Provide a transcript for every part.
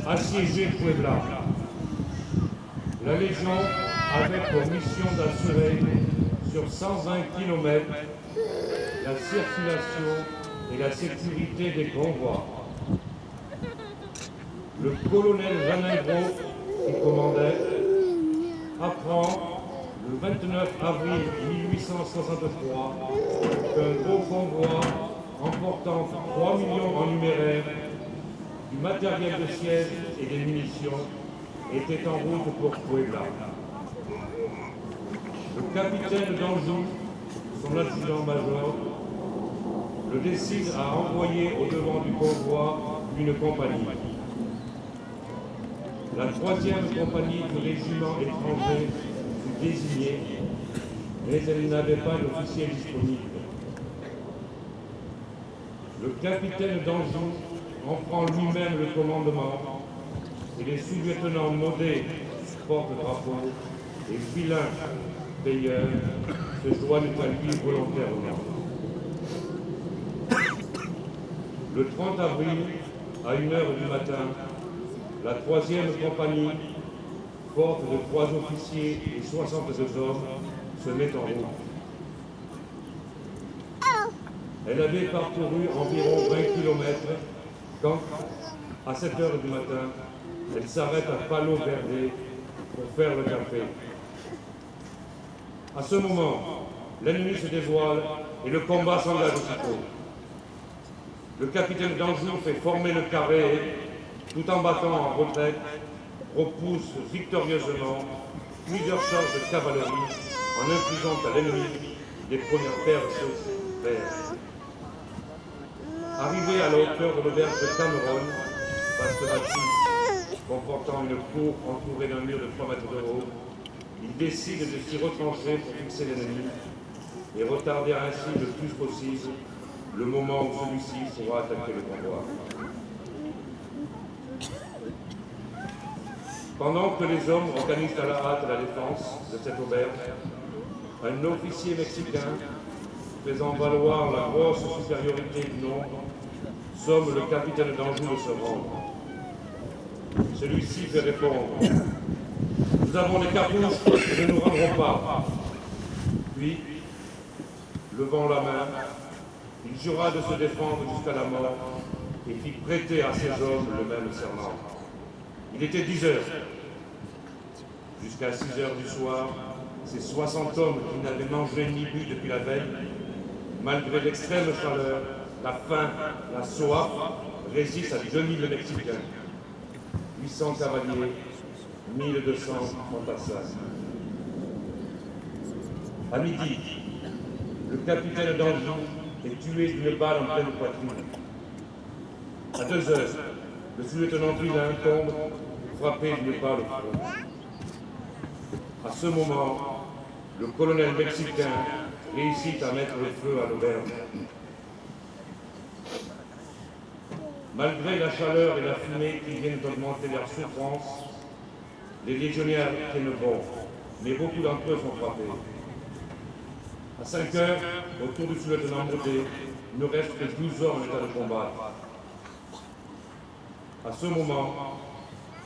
assiéger Puebla. La Légion avait pour mission d'assurer sur 120 km la circulation et la sécurité des convois. Le colonel Janingro, qui commandait, apprend le 29 avril 1863 qu'un gros convoi emportant 3 millions en numéraire, du matériel de siège et des munitions était en route pour Puebla. Le capitaine d'Anjou, son adjudant-major, le décide à envoyer au devant du convoi une compagnie. La 3e compagnie du régiment étranger fut désignée, mais elle n'avait pas d'officier disponible. Le capitaine d'Anjou en prend lui-même le commandement et les sous-lieutenants Naudet, porte-drapeau, et Villain, payeur, se joignent à lui volontairement. Le 30 avril, à 1h du matin, la 3e compagnie, forte de 3 officiers et 62 hommes, se met en route. Elle avait parcouru environ 20 km quand, à 7h du matin, elle s'arrête à Palo Verde pour faire le café. À ce moment, l'ennemi se dévoile et le combat s'engage aussitôt. Le capitaine d'Anjou fait former le carré et, tout en battant en retraite, repousse victorieusement plusieurs charges de cavalerie en infligeant à l'ennemi des premières perces vertes. Arrivé à la hauteur de l'auberge de Cameron, vaste bâtisse comportant une cour entourée d'un mur de 3 mètres de haut, il décide de s'y retrancher pour fixer l'ennemi et retarder ainsi le plus possible le moment où celui-ci pourra attaquer le convoi. Pendant que les hommes organisent à la hâte la défense de cette auberge, un officier mexicain, faisant valoir la grosse supériorité du nombre, somme le capitaine d'Anjou de se rendre. Celui-ci fait répondre « Nous avons des cartouches et ne nous rendrons pas ». Puis, levant la main, il jura de se défendre jusqu'à la mort et fit prêter à ses hommes le même serment. Il était 10 heures. Jusqu'à 6 heures du soir, ces 60 hommes qui n'avaient mangé ni bu depuis la veille, malgré l'extrême chaleur, la faim, la soif, résistent à 2000 Mexicains, 800 cavaliers, 1200 fantassins. À midi, le capitaine d'Anjou est tué d'une balle en pleine poitrine. À 2 heures, le sous-lieutenant Villain tombe, frappé d'une balle au front. À ce moment, le colonel mexicain réussit à mettre le feu à l'auberge. Malgré la chaleur et la fumée qui viennent d'augmenter leur souffrance, les légionnaires tiennent bon, mais beaucoup d'entre eux sont frappés. À 5 heures, autour du sous-lieutenant Naudet, il ne reste que 12 hommes en état de combat. À ce moment,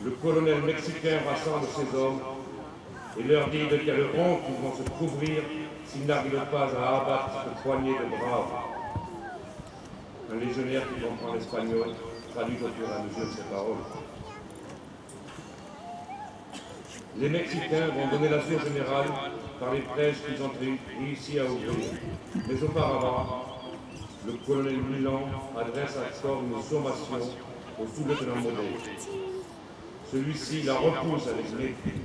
le colonel mexicain rassemble ses hommes et leur dit de quelle honte ils vont se couvrir s'ils n'arrivent pas à abattre cette poignée de braves. Un légionnaire qui comprend l'espagnol traduit au fur et à mesure ces paroles. Les Mexicains vont donner l'assaut général par les brèches qu'ils ont réussi à ouvrir. Mais auparavant, le colonel Milan adresse encore une sommation au sous-lieutenant Naudet. Celui-ci la repousse avec mépris.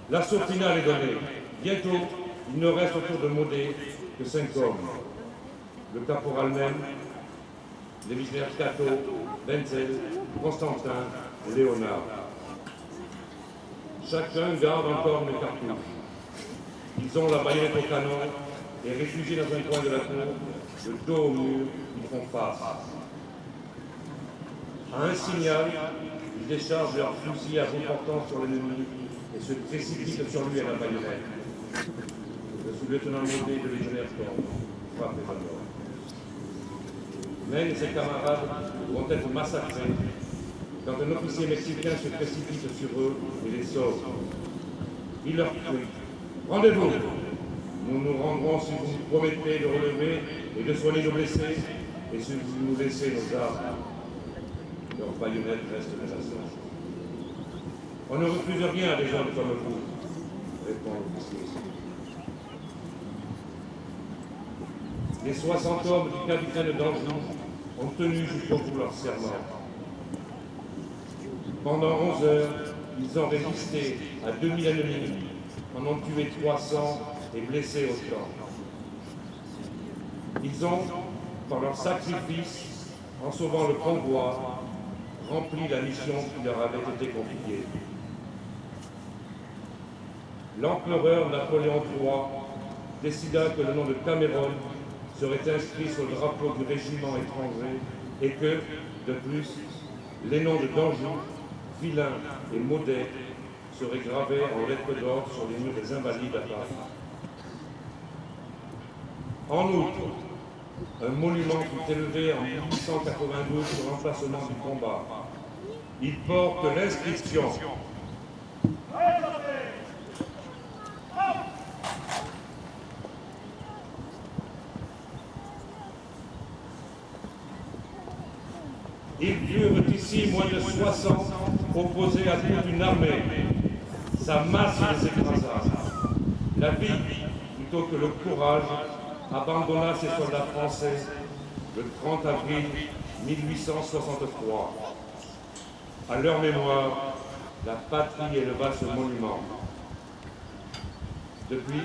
L'assaut final est donné. Bientôt, il ne reste autour de Naudet que 5 hommes. Le caporal même, les légionnaires Cato, Wenzel, Constantin, Léonard. Chacun garde encore une cartouche. Ils ont la baïonnette au canon et réfugiés dans un coin de la cour, le dos au mur, ils font face. À un signal, ils déchargent leurs fusils à bout portant sur l'ennemi et se précipitent sur lui à la baïonnette. Le sous-lieutenant Naudet de légionnaire tombe, frappe les mort. Meng et ses camarades vont être massacrés quand un officier mexicain se précipite sur eux et les sauve. Il leur crie « Rendez-vous! Nous nous rendrons si vous nous promettez de relever et de soigner nos blessés, et si vous nous laissez nos armes. » Leurs baïonnettes restent menaçantes. « On ne refuse rien à des hommes comme vous, » répond l'officier. Les 60 hommes du capitaine d'Anjou ont tenu jusqu'au bout leur serment. Pendant 11 heures, ils ont résisté à 2000 ennemis, en ont tué 300 et blessé autant. Ils ont, par leur sacrifice, en sauvant le convoi, rempli la mission qui leur avait été confiée. L'empereur Napoléon III décida que le nom de Cameron serait inscrit sur le drapeau du régiment étranger et que, de plus, les noms de Danjou, Vilain et Maudet seraient gravés en lettres d'or sur les murs des Invalides à Paris. En outre, un monument fut élevé en 1892 sur l'emplacement du combat. Il porte l'inscription Ils furent ici moins de 60 opposés à toute une armée. Sa masse les écrasa. La vie, plutôt que le courage, abandonna ses soldats français le 30 avril 1863. À leur mémoire, la patrie éleva ce monument. Depuis,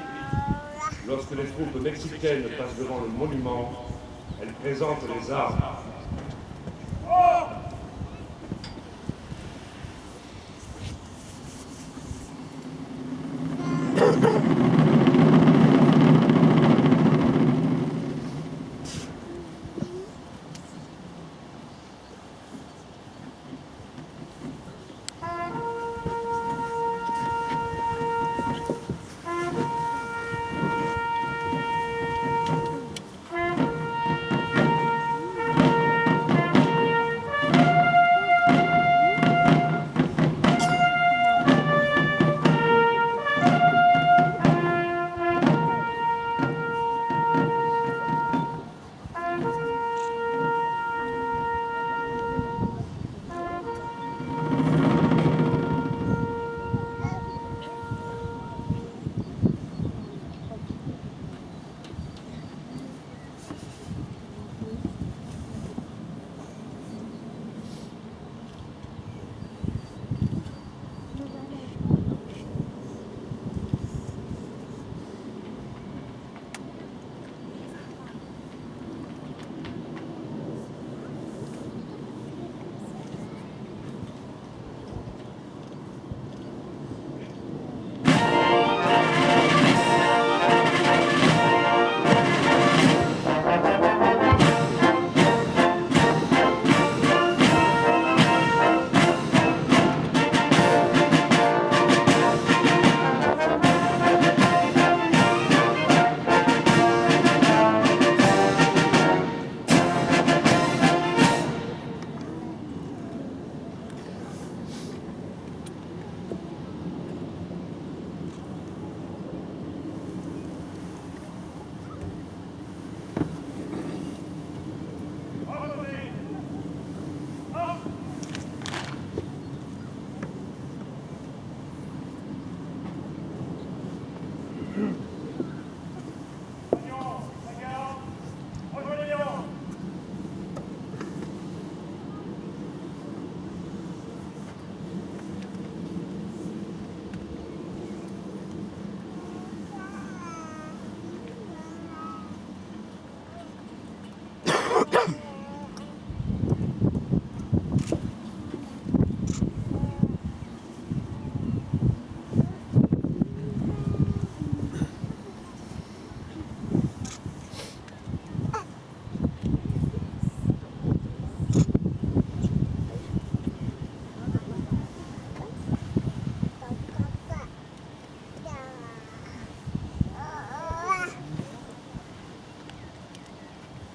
lorsque les troupes mexicaines passent devant le monument, elles présentent les armes.